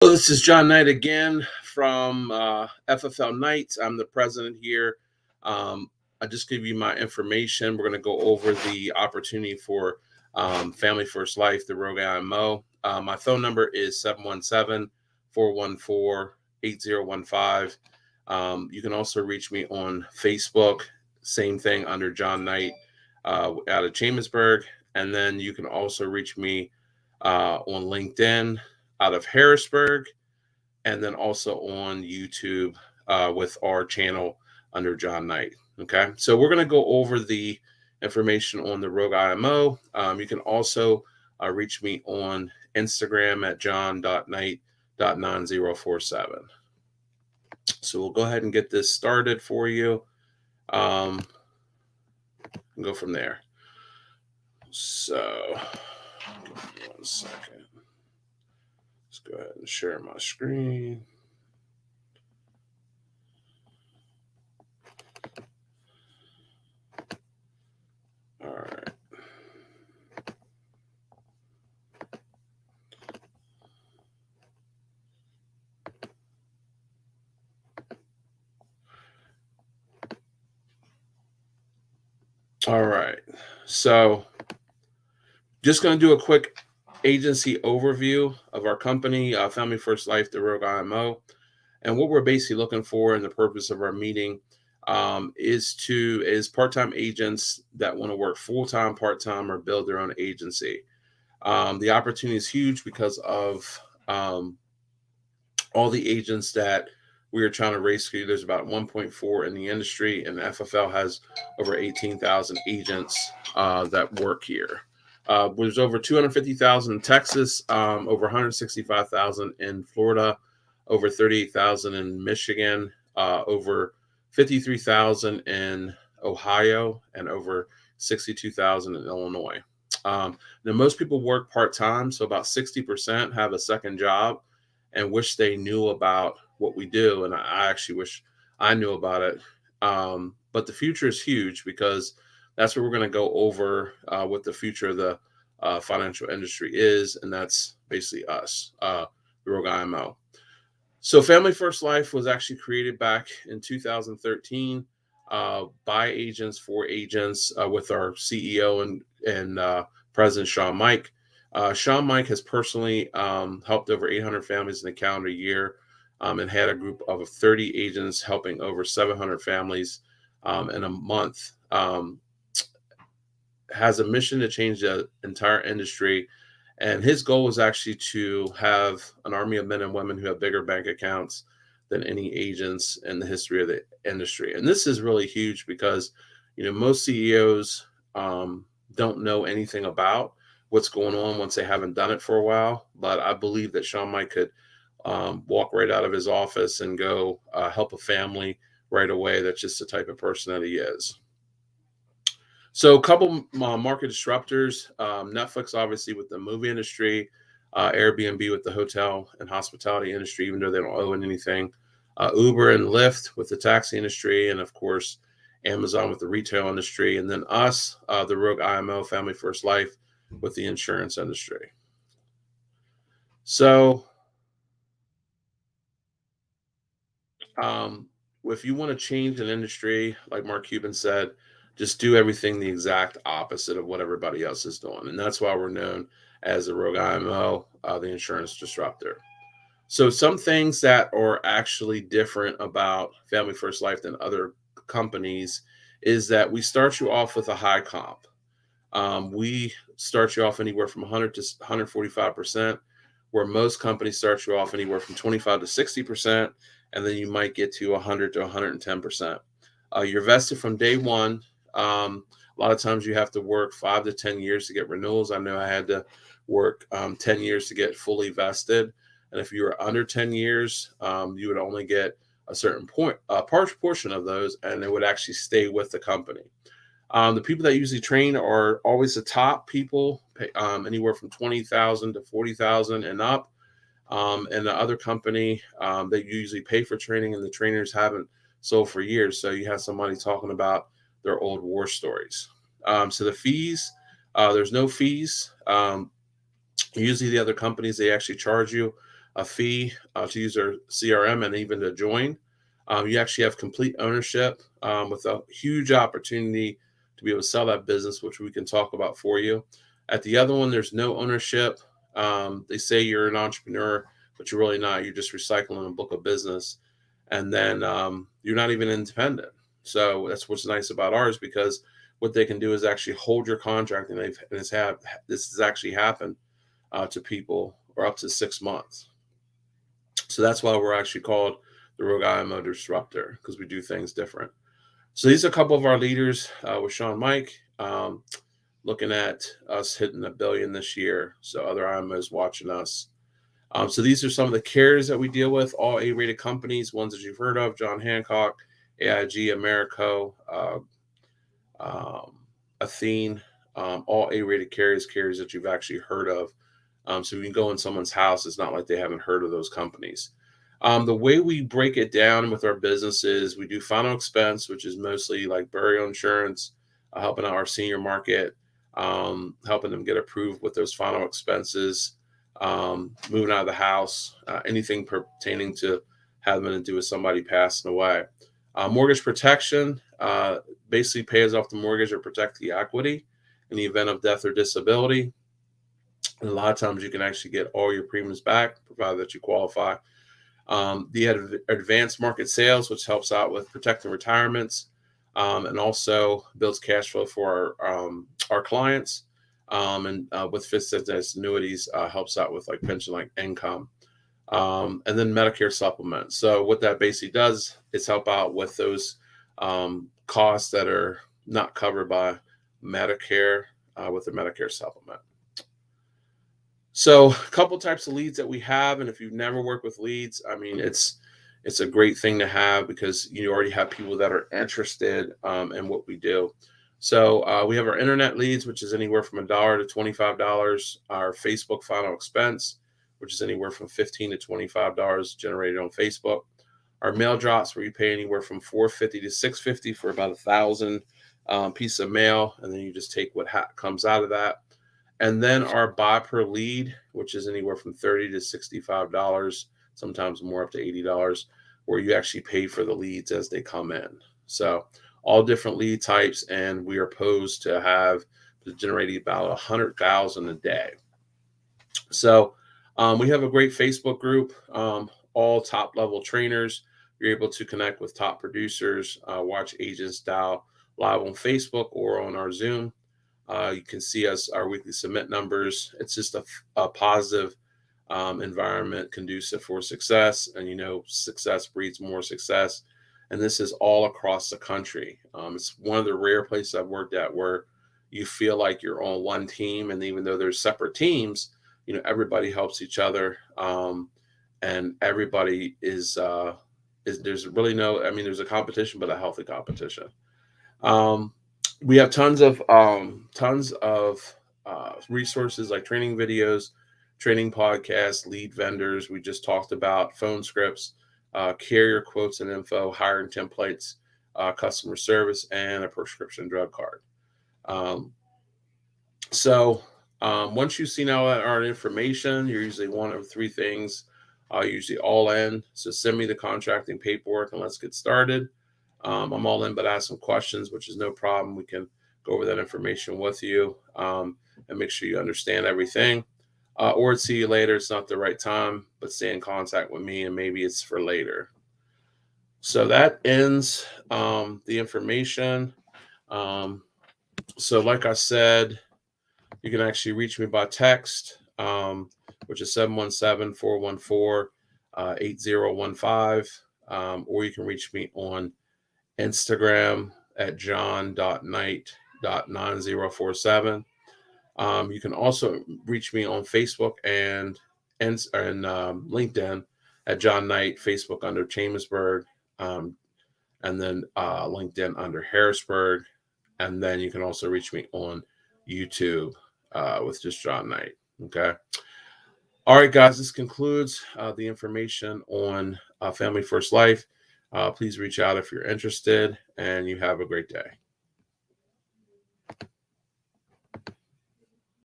Hello, this is John Knight again from FFLKNIGHTS. I'm the president here. I just give you my information. We're going to go over the opportunity for Family First Life, the Rogue IMO. My phone number is 717-414-8015. You can also reach me on Facebook, same thing under John Knight out of Chambersburg. And then you can also reach me on LinkedIn out of Harrisburg, and then also on YouTube with our channel under John Knight. Okay, so we're going to go over the information on the Rogue IMO. You can also reach me on Instagram at john.knight.9047. So we'll go ahead and get this started for you. And go from there. So, give me 1 second. Let's go ahead and share my screen. All right. All right. So, just going to do a quick agency overview of our company, Family First Life, the Rogue IMO. And what we're basically looking for, and the purpose of our meeting is part-time agents that want to work full-time, part-time, or build their own agency. The opportunity is huge because of all the agents that we are trying to rescue. There's about 1.4 in the industry, and FFL has over 18,000 agents that work here. There's over 250,000 in Texas, over 165,000 in Florida, over 38,000 in Michigan, over 53,000 in Ohio, and over 62,000 in Illinois. Now, most people work part-time, so about 60% have a second job and wish they knew about what we do. And I actually wish I knew about it. But the future is huge, because that's what we're going to go over what the future of the financial industry is. And that's basically us, the Rogue IMO. So Family First Life was actually created back in 2013 by agents for agents with our CEO and President Sean Mike. Sean Mike has personally helped over 800 families in a calendar year, and had a group of 30 agents helping over 700 families in a month. Has a mission to change the entire industry. And his goal is actually to have an army of men and women who have bigger bank accounts than any agents in the history of the industry. And this is really huge because, most CEOs don't know anything about what's going on once they haven't done it for a while. But I believe that Sean Mike could walk right out of his office and go help a family right away. That's just the type of person that he is. So a couple market disruptors, Netflix, obviously, with the movie industry, Airbnb with the hotel and hospitality industry, even though they don't own anything, Uber and Lyft with the taxi industry, and of course, Amazon with the retail industry, and then us, the Rogue IMO, Family First Life, with the insurance industry. So if you want to change an industry, like Mark Cuban said, just do everything the exact opposite of what everybody else is doing. And that's why we're known as the Rogue IMO, the insurance disruptor. So some things that are actually different about Family First Life than other companies is that we start you off with a high comp. We start you off anywhere from 100 to 145%, where most companies start you off anywhere from 25 to 60%, and then you might get to 100 to 110%. You're vested from day one. A lot of times you have to work 5 to 10 years to get renewals. I know I had to work 10 years to get fully vested. And if you were under 10 years, you would only get a certain portion of those, and it would actually stay with the company. The people that usually train are always the top people, anywhere from 20,000 to 40,000 and up. And the other company, they usually pay for training, and the trainers haven't sold for years. So you have somebody talking about their old war stories. So the fees, there's no fees. Usually the other companies, they actually charge you a fee to use our CRM and even to join. You actually have complete ownership with a huge opportunity to be able to sell that business, which we can talk about for you. At the other one, there's no ownership. They say you're an entrepreneur, but you're really not. You're just recycling a book of business. And then you're not even independent. So that's what's nice about ours, because what they can do is actually hold your contract, and this has actually happened to people, or up to 6 months. So that's why we're actually called the Rogue IMO Disruptor, because we do things different. So these are a couple of our leaders with Sean Mike, looking at us hitting $1 billion this year. So other IMOs watching us. So these are some of the carriers that we deal with, all A-rated companies, ones that you've heard of: John Hancock, AIG, Americo, Athene, all A-rated carriers that you've actually heard of. So you can go in someone's house, it's not like they haven't heard of those companies. The way we break it down with our businesses, we do final expense, which is mostly like burial insurance, helping out our senior market, helping them get approved with those final expenses, moving out of the house, anything pertaining to having to do with somebody passing away. Mortgage protection basically pays off the mortgage or protect the equity in the event of death or disability. And a lot of times you can actually get all your premiums back, provided that you qualify. The advanced market sales, which helps out with protecting retirements, and also builds cash flow for our clients. And with fixed annuities, helps out with like pension like income. And then Medicare supplements. So what that basically does is help out with those costs that are not covered by Medicare with the Medicare supplement. So a couple types of leads that we have, and if you've never worked with leads, I mean, it's a great thing to have, because you already have people that are interested in what we do. So we have our internet leads, which is anywhere from $1 to $25. Our Facebook final expense, which is anywhere from $15 to $25 generated on Facebook. Our mail drops, where you pay anywhere from $450 to $650 for about 1,000 piece of mail, and then you just take what comes out of that. And then our buy per lead, which is anywhere from $30 to $65, sometimes more, up to $80, where you actually pay for the leads as they come in. So all different lead types, and we are posed to generate about 100,000 a day. So we have a great Facebook group, all top level trainers. You're able to connect with top producers, watch agents dial live on Facebook or on our Zoom. You can see our weekly submit numbers. It's just a positive environment, conducive for success. And success breeds more success. And this is all across the country. It's one of the rare places I've worked at where you feel like you're on one team. And even though there's separate teams, everybody helps each other. And everybody there's really there's a competition, but a healthy competition. We have tons of resources like training videos, training podcasts, lead vendors. We just talked about phone scripts, carrier quotes and info, hiring templates, customer service, and a prescription drug card. So once you've seen all that our information, you're usually one of three things, usually all in. So send me the contracting paperwork and let's get started. I'm all in, but ask some questions, which is no problem. We can go over that information with you and make sure you understand everything. Or see you later. It's not the right time, but stay in contact with me, and maybe it's for later. So that ends the information. So like I said, you can actually reach me by text, which is 717-414-8015. Or you can reach me on Instagram at john.knight.9047. You can also reach me on Facebook and LinkedIn at John Knight, Facebook under Chambersburg, and then LinkedIn under Harrisburg. And then you can also reach me on YouTube with just John Knight. Okay. All right, guys, this concludes the information on Family First Life. Please reach out if you're interested, and you have a great day.